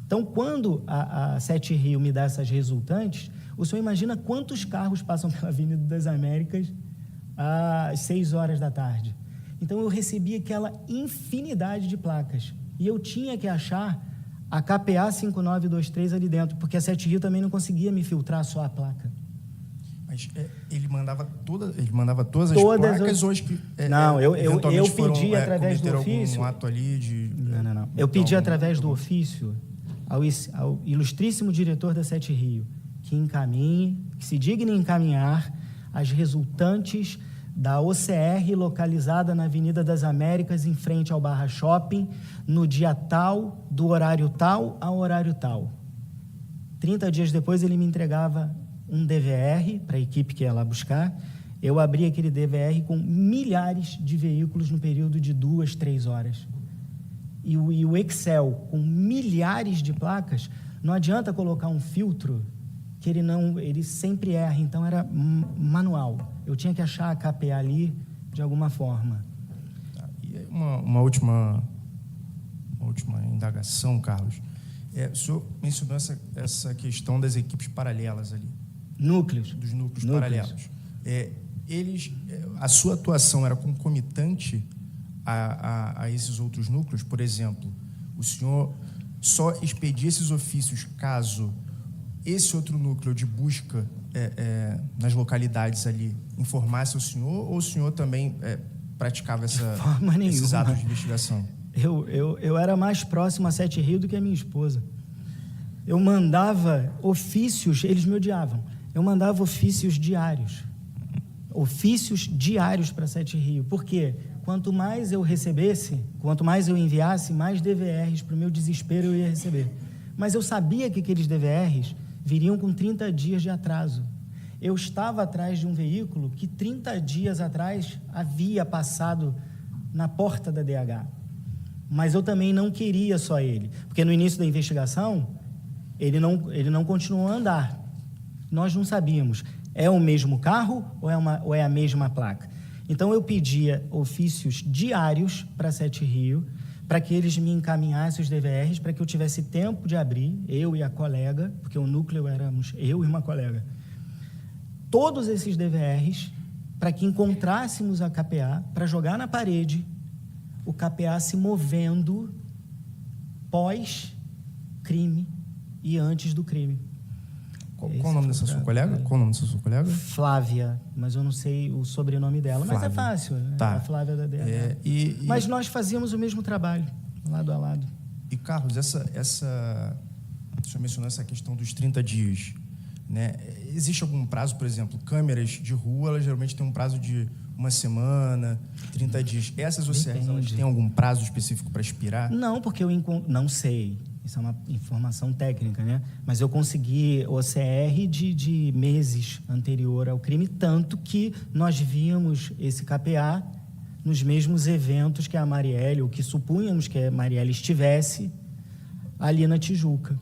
[SPEAKER 2] Então, quando a Sete Rio me dá essas resultantes, o senhor imagina quantos carros passam pela Avenida das Américas às 6 horas da tarde. Então, eu recebi aquela infinidade de placas. E eu tinha que achar a KPA 5923 ali dentro, porque a Sete Rio também não conseguia me filtrar só a placa.
[SPEAKER 7] Mas ele mandava todas as placas ou as que
[SPEAKER 2] não, eu
[SPEAKER 7] eventualmente
[SPEAKER 2] pedi através do ofício.
[SPEAKER 7] Algum ato ali de
[SPEAKER 2] não. Eu pedi através do ofício ao ilustríssimo diretor da Sete Rio que encaminhe, que se digne encaminhar as resultantes da OCR localizada na Avenida das Américas, em frente ao Barra Shopping, no dia tal, do horário tal ao horário tal. 30 dias depois, ele me entregava um DVR para a equipe que ia lá buscar. Eu abri aquele DVR com milhares de veículos no período de 2, 3 horas. E o Excel, com milhares de placas, não adianta colocar um filtro que ele sempre erra, então era manual. Eu tinha que achar a KPA ali de alguma forma.
[SPEAKER 7] E uma última indagação, Carlos. O senhor mencionou essa questão das equipes paralelas ali. Dos núcleos paralelos. A sua atuação era concomitante a esses outros núcleos? Por exemplo, o senhor só expedia esses ofícios caso esse outro núcleo de busca nas localidades ali informasse o senhor, ou o senhor também praticava esses atos de investigação?
[SPEAKER 2] Eu era mais próximo a Sete Rio do que a minha esposa. Eu mandava ofícios, eles me odiavam. Eu mandava ofícios diários para Sete Rio. Por quê? Quanto mais eu recebesse, quanto mais eu enviasse, mais DVRs, para o meu desespero, eu ia receber. Mas eu sabia que aqueles DVRs viriam com 30 dias de atraso. Eu estava atrás de um veículo que 30 dias atrás havia passado na porta da DH. Mas eu também não queria só ele, porque no início da investigação, ele não continuou a andar. Nós não sabíamos, é o mesmo carro ou é a mesma placa? Então, eu pedia ofícios diários para Sete Rio, para que eles me encaminhassem os DVRs, para que eu tivesse tempo de abrir, eu e a colega, porque o núcleo éramos eu e uma colega, todos esses DVRs, para que encontrássemos a KPA, para jogar na parede, o KPA se movendo pós-crime e antes do crime.
[SPEAKER 7] Qual o nome dessa sua colega?
[SPEAKER 2] Flávia, mas eu não sei o sobrenome dela. Flávia. Mas é fácil, né?
[SPEAKER 7] Tá.
[SPEAKER 2] A Flávia da DH. Mas nós fazíamos o mesmo trabalho, lado a lado.
[SPEAKER 7] E, Carlos, o senhor mencionou essa questão dos 30 dias. Né? Existe algum prazo, por exemplo, câmeras de rua, elas geralmente têm um prazo de 1 semana, 30 dias. Essas OCRs, elas têm algum prazo específico para expirar?
[SPEAKER 2] Não, porque não sei. Isso é uma informação técnica, né? Mas eu consegui OCR de meses anterior ao crime, tanto que nós víamos esse KPA nos mesmos eventos que a Marielle, ou que supunhamos que a Marielle estivesse ali na Tijuca.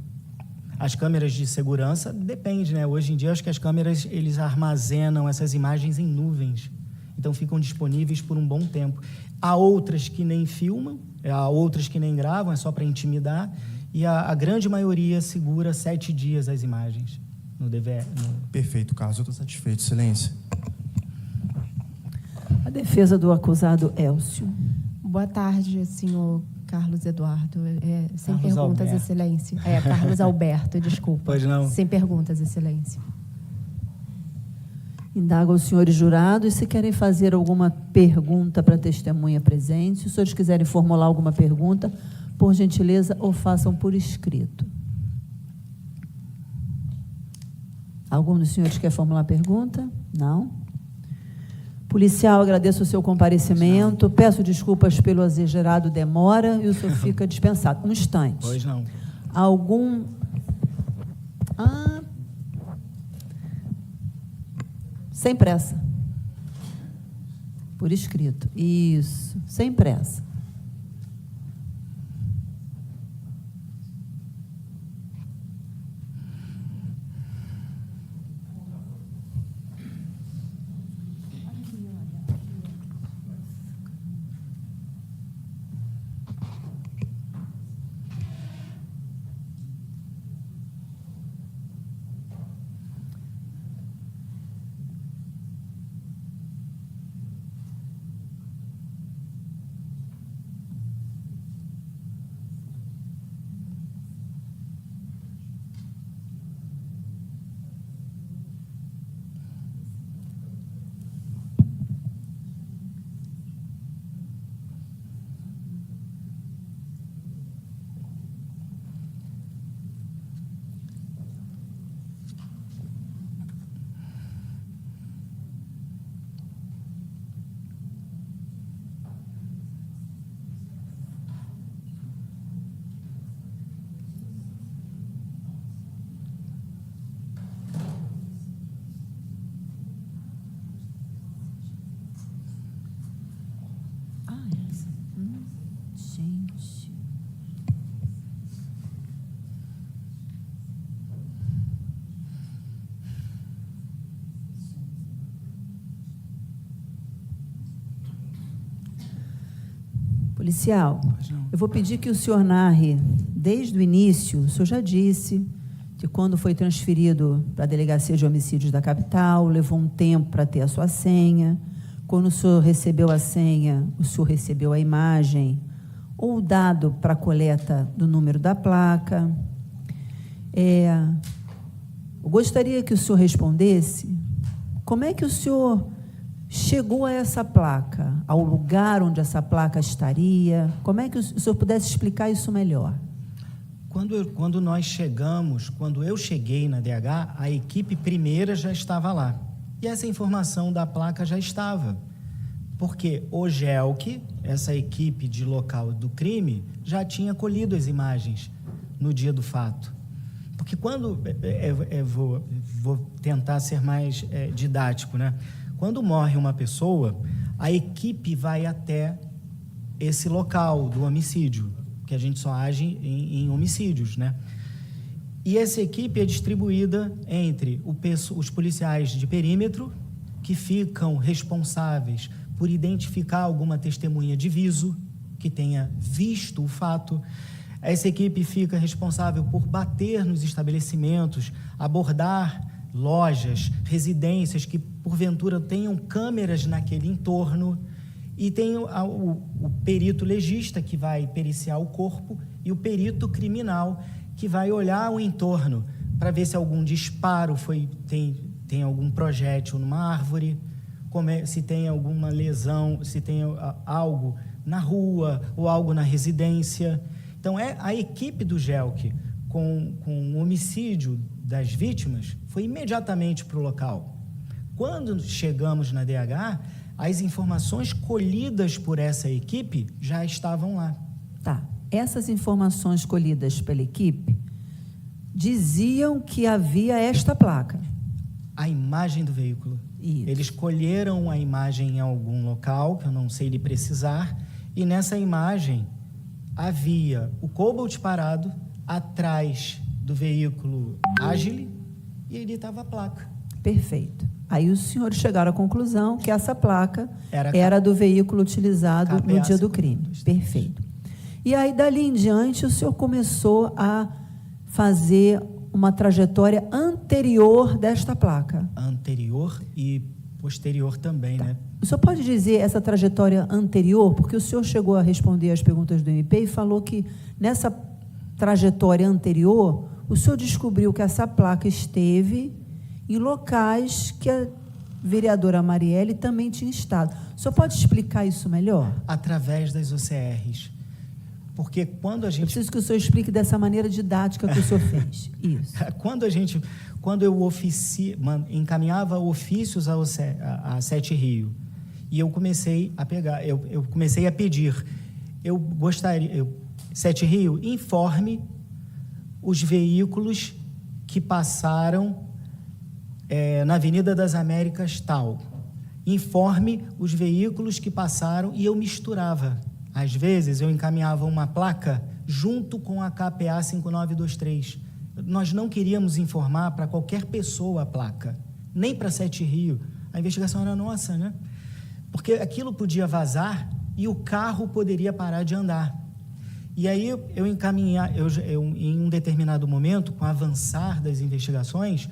[SPEAKER 2] As câmeras de segurança, depende, né? Hoje em dia, acho que as câmeras, eles armazenam essas imagens em nuvens. Então, ficam disponíveis por um bom tempo. Há outras que nem filmam, há outras que nem gravam, é só para intimidar. E a grande maioria segura 7 dias as imagens no DVR.
[SPEAKER 7] Perfeito, Carlos. Eu estou satisfeito. Excelência.
[SPEAKER 1] A defesa do acusado Elcio.
[SPEAKER 8] Boa tarde, senhor Carlos Eduardo. Sem
[SPEAKER 2] Carlos
[SPEAKER 8] perguntas,
[SPEAKER 2] Alberto.
[SPEAKER 8] excelência. Carlos Alberto, desculpa.
[SPEAKER 2] Pois não.
[SPEAKER 8] Sem perguntas, excelência.
[SPEAKER 1] Indago aos senhores jurados se querem fazer alguma pergunta para a testemunha presente. Se os senhores quiserem formular alguma pergunta, por gentileza, o façam por escrito. Algum dos senhores quer formular pergunta? Não? Policial, agradeço o seu comparecimento. Peço desculpas pelo exagerado demora e o senhor fica dispensado. Um instante.
[SPEAKER 2] Pois não.
[SPEAKER 1] Algum... Sem pressa. Por escrito. Isso. Sem pressa. Gente. Policial, eu vou pedir que o senhor narre, desde o início, o senhor já disse que quando foi transferido para a Delegacia de Homicídios da capital, levou um tempo para ter a sua senha. Quando o senhor recebeu a senha, o senhor recebeu a imagem ou o dado para a coleta do número da placa. Eu gostaria que o senhor respondesse como é que o senhor chegou a essa placa, ao lugar onde essa placa estaria. Como é que o senhor pudesse explicar isso melhor?
[SPEAKER 2] Quando nós chegamos, quando eu cheguei na DH, a equipe primeira já estava lá. E essa informação da placa já estava. Porque o GELC, essa equipe de local do crime, já tinha colhido as imagens no dia do fato. Porque quando... vou tentar ser mais didático, né? Quando morre uma pessoa, a equipe vai até esse local do homicídio, que a gente só age em homicídios, né? E essa equipe é distribuída entre os policiais de perímetro, que ficam responsáveis por identificar alguma testemunha de viso que tenha visto o fato. Essa equipe fica responsável por bater nos estabelecimentos, abordar lojas, residências que, porventura, tenham câmeras naquele entorno. E tem o perito legista, que vai periciar o corpo, e o perito criminal, que vai olhar o entorno para ver se algum disparo tem algum projétil numa árvore, se tem alguma lesão, se tem algo na rua ou algo na residência. Então, a equipe do GELC, com o homicídio das vítimas, foi imediatamente para o local. Quando chegamos na DH, as informações colhidas por essa equipe já estavam lá.
[SPEAKER 1] Tá. Essas informações colhidas pela equipe diziam que havia esta placa.
[SPEAKER 2] A imagem do veículo.
[SPEAKER 1] Isso.
[SPEAKER 2] Eles colheram a imagem em algum local, que eu não sei lhe precisar, e nessa imagem havia o Cobalt parado atrás do veículo Agile e ali estava a placa.
[SPEAKER 1] Perfeito. Aí os senhores chegaram à conclusão que essa placa
[SPEAKER 2] Era
[SPEAKER 1] era do veículo utilizado
[SPEAKER 2] KPA
[SPEAKER 1] no dia do crime.
[SPEAKER 2] 5223.
[SPEAKER 1] Perfeito. E aí, dali em diante, o senhor começou a fazer uma trajetória anterior desta placa.
[SPEAKER 2] Anterior e posterior também, né?
[SPEAKER 1] O senhor pode dizer essa trajetória anterior? Porque o senhor chegou a responder as perguntas do MP e falou que nessa trajetória anterior, o senhor descobriu que essa placa esteve em locais que a vereadora Marielle também tinha estado. O senhor pode explicar isso melhor?
[SPEAKER 2] Através das OCRs. Porque quando a
[SPEAKER 1] Eu
[SPEAKER 2] gente
[SPEAKER 1] preciso que o senhor explique dessa maneira didática que o senhor fez. Isso.
[SPEAKER 2] quando eu encaminhava ofícios a Sete Rio, e eu comecei a pegar, eu comecei a pedir, Sete Rio, informe os veículos que passaram na Avenida das Américas tal. Informe os veículos que passaram, e eu misturava. Às vezes, eu encaminhava uma placa junto com a KPA 5923. Nós não queríamos informar para qualquer pessoa a placa, nem para Sete Rio. A investigação era nossa, né? Porque aquilo podia vazar e o carro poderia parar de andar. E aí, em um determinado momento, com o avançar das investigações,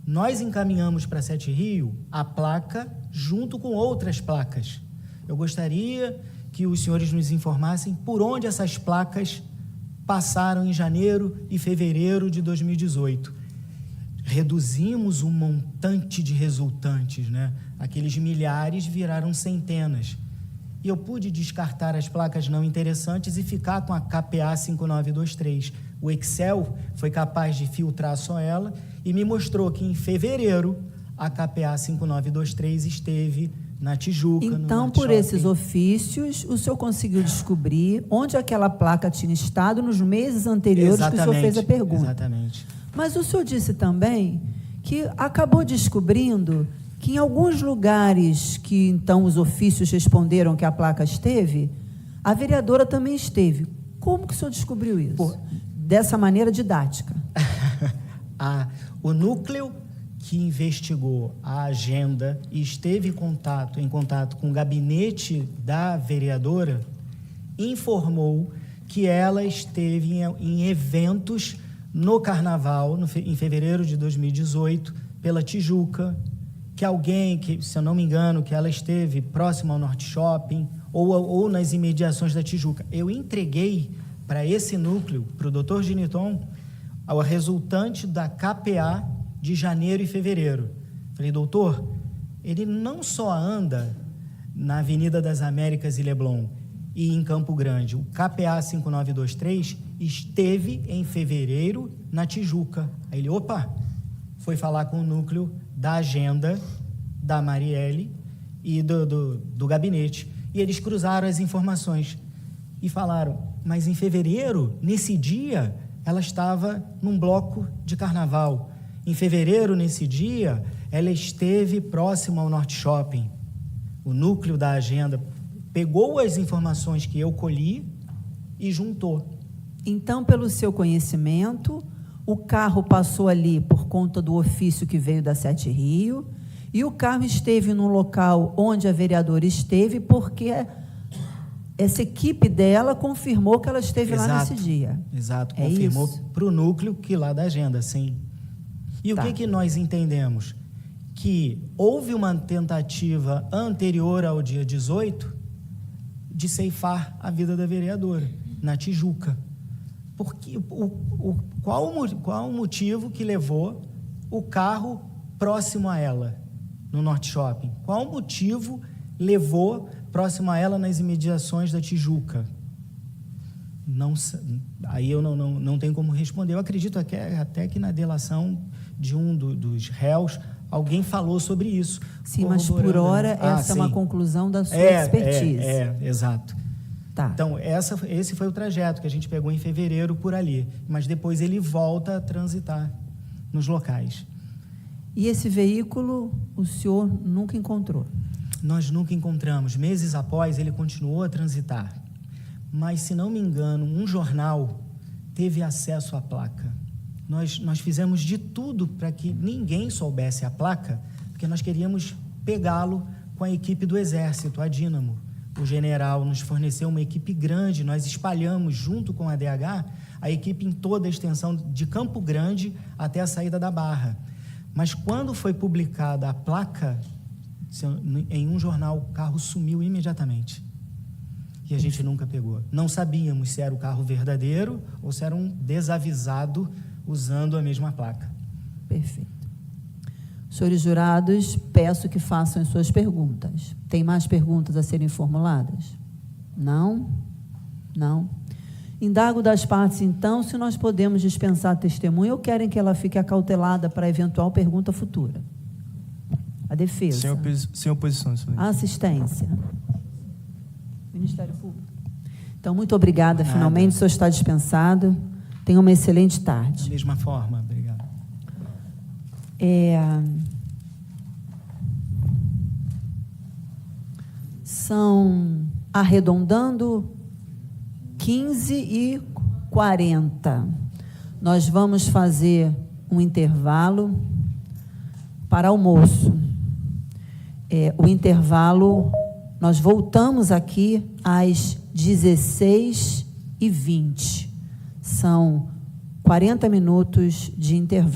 [SPEAKER 2] nós encaminhamos para Sete Rio a placa junto com outras placas. Eu gostaria que os senhores nos informassem por onde essas placas passaram em janeiro e fevereiro de 2018. Reduzimos um montante de resultantes, né? Aqueles milhares viraram centenas. E eu pude descartar as placas não interessantes e ficar com a KPA 5923. O Excel foi capaz de filtrar só ela e me mostrou que em fevereiro a KPA 5923 esteve na Tijuca.
[SPEAKER 1] Então, por esses ofícios, o senhor conseguiu descobrir onde aquela placa tinha estado nos meses anteriores que o senhor fez a pergunta.
[SPEAKER 2] Exatamente.
[SPEAKER 1] Mas o senhor disse também que acabou descobrindo que em alguns lugares que então os ofícios responderam que a placa esteve, a vereadora também esteve. Como que o senhor descobriu isso? Dessa maneira didática.
[SPEAKER 2] O núcleo que investigou a agenda e esteve em contato com o gabinete da vereadora, informou que ela esteve em eventos no Carnaval, em fevereiro de 2018, pela Tijuca, que se eu não me engano, que ela esteve próximo ao Norte Shopping ou nas imediações da Tijuca. Eu entreguei para esse núcleo, para o doutor Giniton, a resultante da KPA de janeiro e fevereiro. Falei, doutor, ele não só anda na Avenida das Américas e Leblon e em Campo Grande. O KPA 5923 esteve em fevereiro na Tijuca. Aí ele, foi falar com o núcleo da agenda da Marielle e do gabinete. E eles cruzaram as informações e falaram, mas em fevereiro, nesse dia, ela estava num bloco de carnaval. Em fevereiro, nesse dia, ela esteve próximo ao Norte Shopping. O núcleo da agenda pegou as informações que eu colhi e juntou.
[SPEAKER 1] Então, pelo seu conhecimento, o carro passou ali por conta do ofício que veio da Sete Rio, e o carro esteve no local onde a vereadora esteve, porque essa equipe dela confirmou que ela esteve lá nesse dia.
[SPEAKER 2] Exato, confirmou para o núcleo que lá da agenda, sim. E o que nós entendemos? Que houve uma tentativa anterior ao dia 18 de ceifar a vida da vereadora, na Tijuca. Porque, qual o motivo que levou o carro próximo a ela, no Norte Shopping? Qual o motivo levou próximo a ela nas imediações da Tijuca? Aí eu não tenho como responder. Eu acredito até que na delação de um dos réus, alguém falou sobre isso.
[SPEAKER 1] Sim, mas por hora essa é uma conclusão da sua expertise.
[SPEAKER 2] Exato.
[SPEAKER 1] Tá.
[SPEAKER 2] Então, esse foi o trajeto que a gente pegou em fevereiro por ali, mas depois ele volta a transitar nos locais.
[SPEAKER 1] E esse veículo o senhor nunca encontrou?
[SPEAKER 2] Nós nunca encontramos. Meses após, ele continuou a transitar. Mas, se não me engano, um jornal teve acesso à placa. Nós fizemos de tudo para que ninguém soubesse a placa, porque nós queríamos pegá-lo com a equipe do Exército, a Dínamo. O general nos forneceu uma equipe grande, nós espalhamos, junto com a DH, a equipe em toda a extensão de Campo Grande até a saída da Barra. Mas quando foi publicada a placa, em um jornal, o carro sumiu imediatamente. E a gente nunca pegou. Não sabíamos se era o carro verdadeiro ou se era um desavisado usando a mesma placa.
[SPEAKER 1] Perfeito. Senhores jurados, peço que façam as suas perguntas. Tem mais perguntas a serem formuladas? Não? Não? Indago das partes, então, se nós podemos dispensar a testemunha ou querem que ela fique acautelada para eventual pergunta futura. A defesa.
[SPEAKER 7] Sem oposição, excelência.
[SPEAKER 1] A assistência. Ministério Público. Então, muito obrigada.
[SPEAKER 2] Nada.
[SPEAKER 1] Finalmente, o senhor está dispensado. Tenha uma excelente
[SPEAKER 2] Da
[SPEAKER 1] tarde.
[SPEAKER 2] mesma forma, obrigado.
[SPEAKER 1] São, arredondando, 15h40. Nós vamos fazer um intervalo para almoço. O intervalo, nós voltamos aqui às 16h20. São 40 minutos de intervalo.